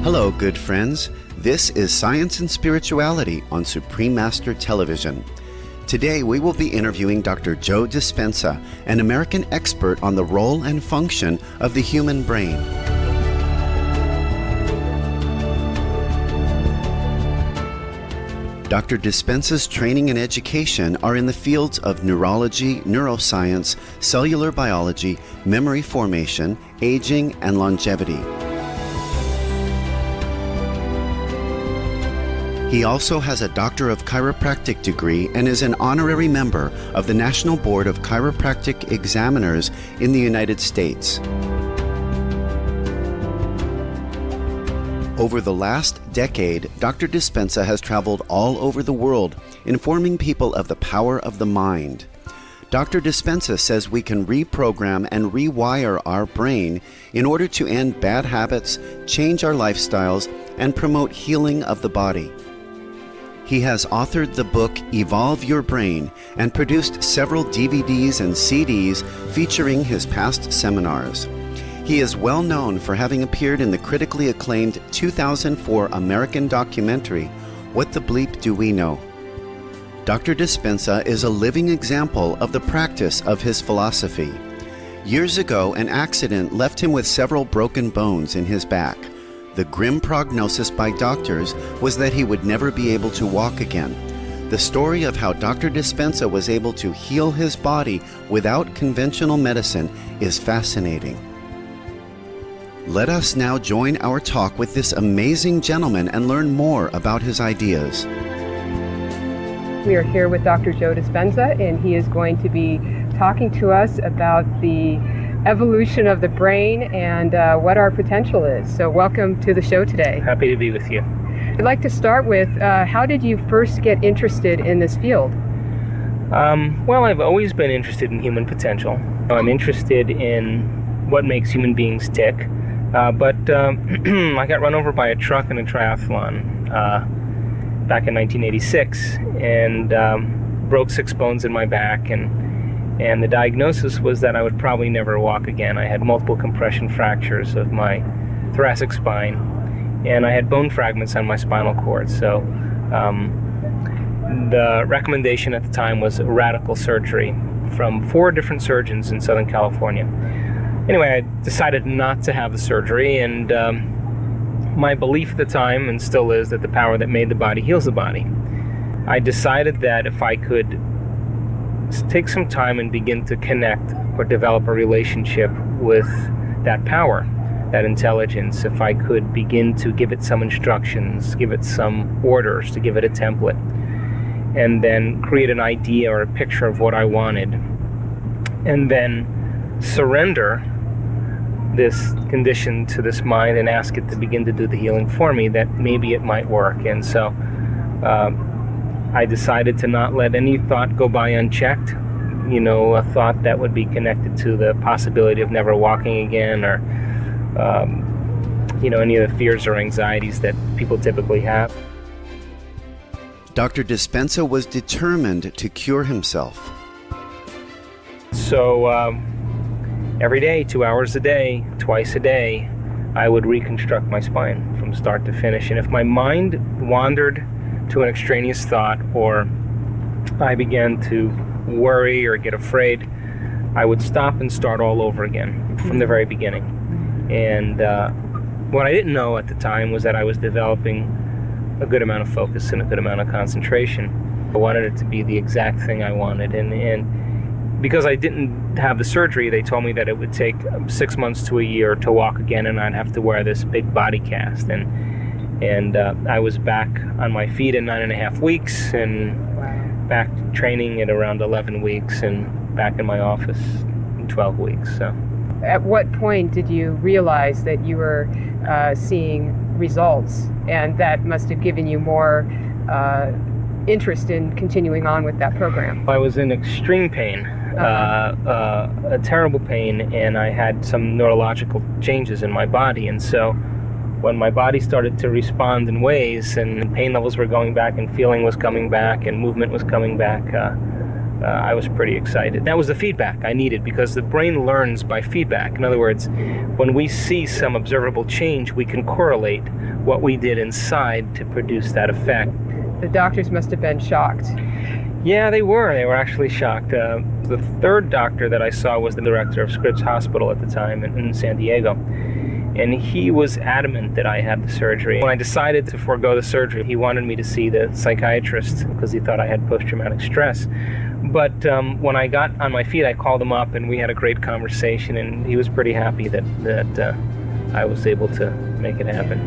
Hello, good friends. This is Science and Spirituality on Supreme Master Television. Today we will be interviewing Dr. Joe Dispenza, an American expert on the role and function of the human brain. Dr. Dispenza's training and education are in the fields of neurology, neuroscience, cellular biology, memory formation, aging, and longevity. He also has a Doctor of Chiropractic degree and is an honorary member of the National Board of Chiropractic Examiners in the United States. Over the last decade, Dr. Dispenza has traveled all over the world, informing people of the power of the mind. Dr. Dispenza says we can reprogram and rewire our brain in order to end bad habits, change our lifestyles, and promote healing of the body. He has authored the book Evolve Your Brain and produced several DVDs and CDs featuring his past seminars. He is well known for having appeared in the critically acclaimed 2004 American documentary, What the Bleep Do We Know? Dr. Dispenza is a living example of the practice of his philosophy. Years ago, an accident left him with several broken bones in his back. The grim prognosis by doctors was that he would never be able to walk again. The story of how Dr. Dispenza was able to heal his body without conventional medicine is fascinating. Let us now join our talk with this amazing gentleman and learn more about his ideas. We are here with Dr. Joe Dispenza, and he is going to be talking to us about the evolution of the brain and what our potential is. So welcome to the show today. Happy to be with you. I'd like to start with, how did you first get interested in this field? Well, I've always been interested in human potential. I'm interested in what makes human beings tick, but I got run over by a truck in a triathlon back in 1986 and broke 6 bones in my back, and the diagnosis was that I would probably never walk again. I had multiple compression fractures of my thoracic spine, and I had bone fragments on my spinal cord. So the recommendation at the time was radical surgery from 4 different surgeons in Southern California. Anyway, I decided not to have the surgery, and my belief at the time, and still is, that the power that made the body heals the body. I decided that if I could take some time and begin to connect or develop a relationship with that power, that intelligence, if I could begin to give it some instructions, give it some orders, to give it a template, and then create an idea or a picture of what I wanted, and then surrender this condition to this mind and ask it to begin to do the healing for me, that maybe it might work. And so I decided to not let any thought go by unchecked, a thought that would be connected to the possibility of never walking again, or any of the fears or anxieties that people typically have. Dr. Dispenza was determined to cure himself. So every day, 2 hours a day, twice a day, I would reconstruct my spine from start to finish. And if my mind wandered to an extraneous thought, or I began to worry or get afraid, I would stop and start all over again from the very beginning. And what I didn't know at the time was that I was developing a good amount of focus and a good amount of concentration. I wanted it to be the exact thing I wanted, and because I didn't have the surgery, they told me that it would take 6 months to a year to walk again, and I'd have to wear this big body cast. And I was back on my feet in 9.5 weeks, and back training at around 11 weeks, and back in my office in 12 weeks. So, at what point did you realize that you were seeing results, and that must have given you more interest in continuing on with that program? I was in extreme pain, a terrible pain, and I had some neurological changes in my body. And so when my body started to respond in ways, and pain levels were going back, and feeling was coming back, and movement was coming back, I was pretty excited. That was the feedback I needed, because the brain learns by feedback. In other words, when we see some observable change, we can correlate what we did inside to produce that effect. The doctors must have been shocked. Yeah, they were. They were actually shocked. The third doctor that I saw was the director of Scripps Hospital at the time in San Diego. And he was adamant that I had the surgery. When I decided to forego the surgery, he wanted me to see the psychiatrist because he thought I had post-traumatic stress. But when I got on my feet, I called him up and we had a great conversation, and he was pretty happy that I was able to make it happen.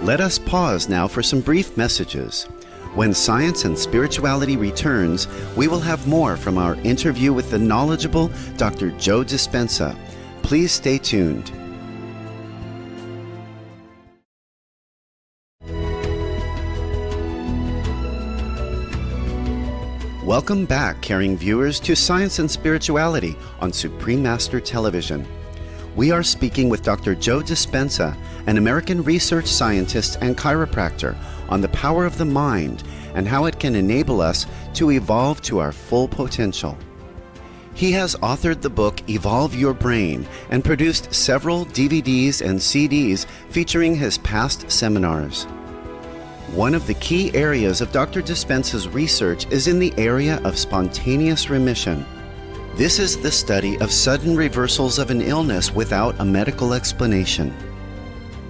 Let us pause now for some brief messages. When Science and Spirituality returns, we will have more from our interview with the knowledgeable Dr. Joe Dispenza. Please stay tuned. Welcome back, caring viewers, to Science and Spirituality on Supreme Master Television. We are speaking with Dr. Joe Dispenza, an American research scientist and chiropractor, on the power of the mind and how it can enable us to evolve to our full potential. He has authored the book Evolve Your Brain and produced several DVDs and CDs featuring his past seminars. One of the key areas of Dr. Dispenza's research is in the area of spontaneous remission. This is the study of sudden reversals of an illness without a medical explanation.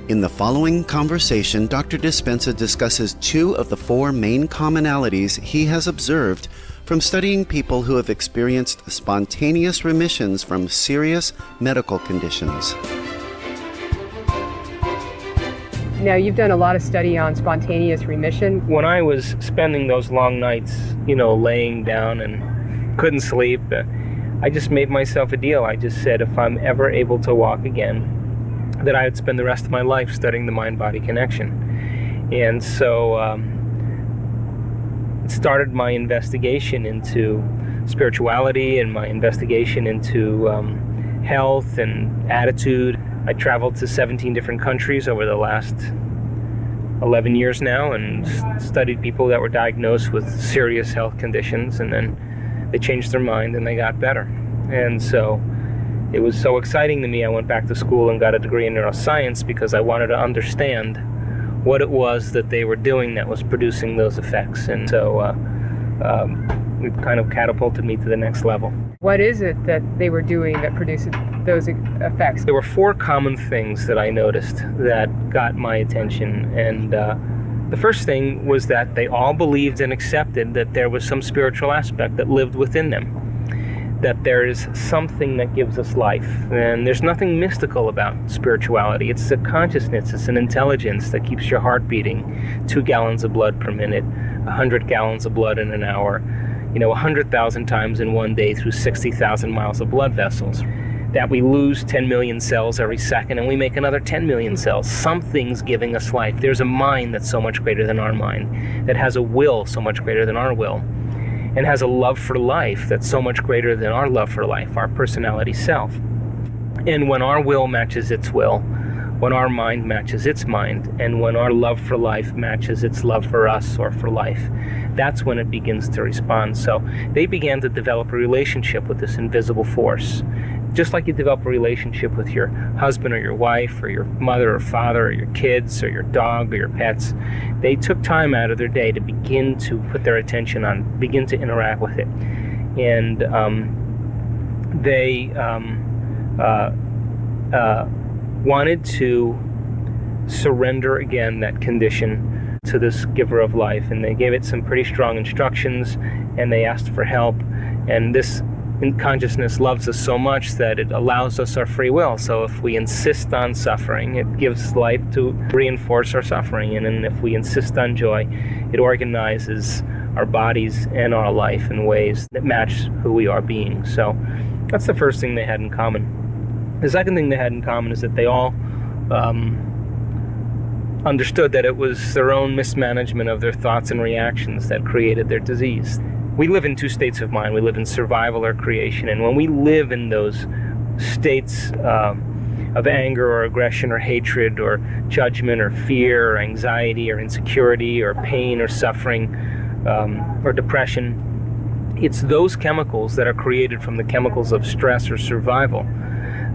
In the following conversation, Dr. Dispenza discusses two of the four main commonalities he has observed from studying people who have experienced spontaneous remissions from serious medical conditions. Now, you've done a lot of study on spontaneous remission. When I was spending those long nights, laying down and couldn't sleep, I just made myself a deal. I just said if I'm ever able to walk again, that I would spend the rest of my life studying the mind-body connection. And so it started my investigation into spirituality and my investigation into health and attitude. I traveled to 17 different countries over the last 11 years now and studied people that were diagnosed with serious health conditions, and then they changed their mind and they got better. And so it was so exciting to me. I went back to school and got a degree in neuroscience because I wanted to understand what it was that they were doing that was producing those effects. And so it kind of catapulted me to the next level. What is it that they were doing that produced those effects? There were four common things that I noticed that got my attention. And the first thing was that they all believed and accepted that there was some spiritual aspect that lived within them, that there is something that gives us life. And there's nothing mystical about spirituality. It's a consciousness, it's an intelligence that keeps your heart beating 2 gallons of blood per minute, 100 gallons of blood in an hour, 100,000 times in one day through 60,000 miles of blood vessels. That we lose 10 million cells every second and we make another 10 million cells. Something's giving us life. There's a mind that's so much greater than our mind, that has a will so much greater than our will, and has a love for life that's so much greater than our love for life, our personality self. And when our will matches its will, when our mind matches its mind, and when our love for life matches its love for us or for life, that's when it begins to respond. So they began to develop a relationship with this invisible force. Just like you develop a relationship with your husband or your wife or your mother or father or your kids or your dog or your pets, they took time out of their day to begin to put their attention on, begin to interact with it. And they wanted to surrender again that condition to this giver of life. And they gave it some pretty strong instructions, and they asked for help. And this consciousness loves us so much that it allows us our free will. So if we insist on suffering, it gives life to reinforce our suffering. And then if we insist on joy, it organizes our bodies and our life in ways that match who we are being. So that's the first thing they had in common. The second thing they had in common is that they all understood that it was their own mismanagement of their thoughts and reactions that created their disease. We live in two states of mind. We live in survival or creation. And when we live in those states, of anger or aggression or hatred or judgment or fear or anxiety or insecurity or pain or suffering or depression. It's those chemicals that are created from the chemicals of stress or survival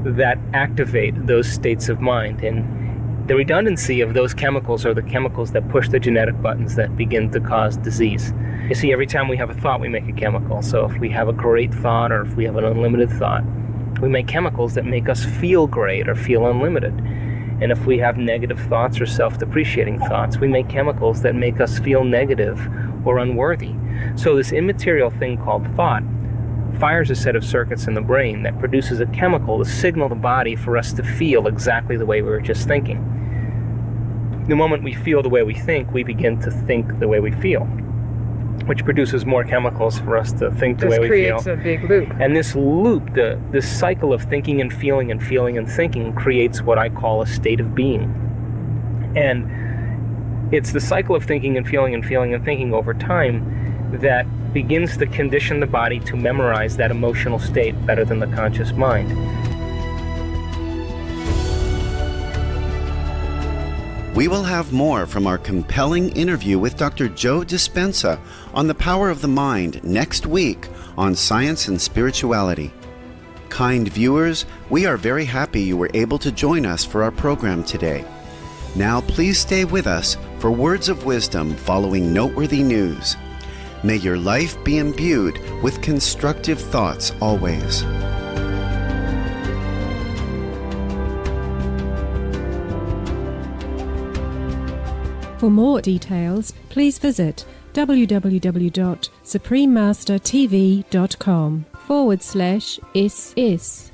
that activate those states of mind. And the redundancy of those chemicals are the chemicals that push the genetic buttons that begin to cause disease. You see, every time we have a thought, we make a chemical. So if we have a great thought or if we have an unlimited thought, we make chemicals that make us feel great or feel unlimited. And if we have negative thoughts or self-depreciating thoughts, we make chemicals that make us feel negative or unworthy. So this immaterial thing called thought fires a set of circuits in the brain that produces a chemical to signal the body for us to feel exactly the way we were just thinking. The moment we feel the way we think, we begin to think the way we feel, which produces more chemicals for us to think the way we feel. This creates a big loop. And this loop, this cycle of thinking and feeling and feeling and thinking creates what I call a state of being. And it's the cycle of thinking and feeling and feeling and thinking over time that begins to condition the body to memorize that emotional state better than the conscious mind. We will have more from our compelling interview with Dr. Joe Dispenza on the power of the mind next week on Science and Spirituality. Kind viewers, we are very happy you were able to join us for our program today. Now please stay with us for words of wisdom following noteworthy news. May your life be imbued with constructive thoughts always. For more details, please visit www.suprememastertv.com/is.